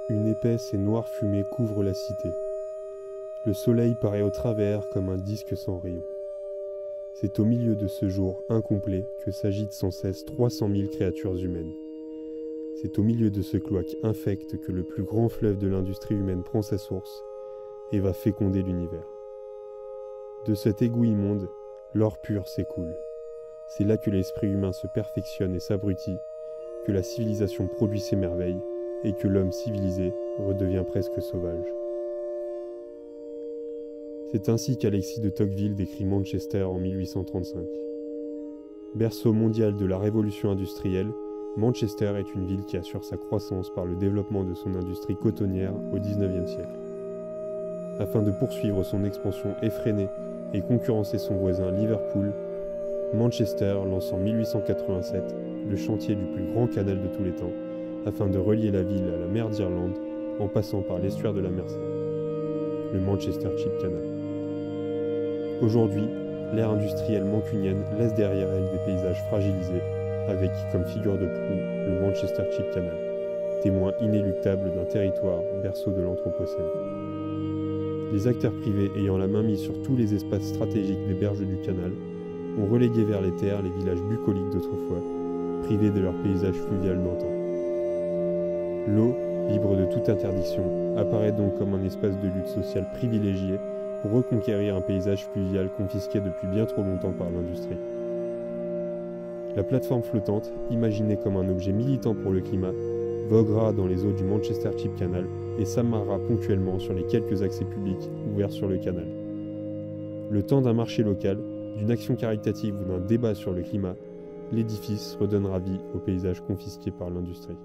Une épaisse et noire fumée couvre la cité. Le soleil paraît au travers comme un disque sans rayon. C'est au milieu de ce jour incomplet que s'agitent sans cesse 300 000 créatures humaines. C'est au milieu de ce cloaque infect que le plus grand fleuve de l'industrie humaine prend sa source et va féconder l'univers. De cet égout immonde, l'or pur s'écoule. C'est là que l'esprit humain se perfectionne et s'abrutit, que la civilisation produit ses merveilles et que l'homme civilisé redevient presque sauvage. C'est ainsi qu'Alexis de Tocqueville décrit Manchester en 1835. Berceau mondial de la révolution industrielle, Manchester est une ville qui assure sa croissance par le développement de son industrie cotonnière au XIXe siècle. Afin de poursuivre son expansion effrénée et concurrencer son voisin Liverpool, Manchester lance en 1887 le chantier du plus grand canal de tous les temps, afin de relier la ville à la mer d'Irlande en passant par l'estuaire de la Mersey, le Manchester Chip Canal. Aujourd'hui, l'ère industrielle mancunienne laisse derrière elle des paysages fragilisés, avec comme figure de proue le Manchester Chip Canal, témoin inéluctable d'un territoire berceau de l'Anthropocène. Les acteurs privés ayant la main mise sur tous les espaces stratégiques des berges du canal ont relégué vers les terres les villages bucoliques d'autrefois, privés de leur paysage fluvial d'antan. L'eau, libre de toute interdiction, apparaît donc comme un espace de lutte sociale privilégié pour reconquérir un paysage fluvial confisqué depuis bien trop longtemps par l'industrie. La plateforme flottante, imaginée comme un objet militant pour le climat, voguera dans les eaux du Manchester Chip Canal et s'amarrera ponctuellement sur les quelques accès publics ouverts sur le canal. Le temps d'un marché local, d'une action caritative ou d'un débat sur le climat, l'édifice redonnera vie au paysage confisqué par l'industrie.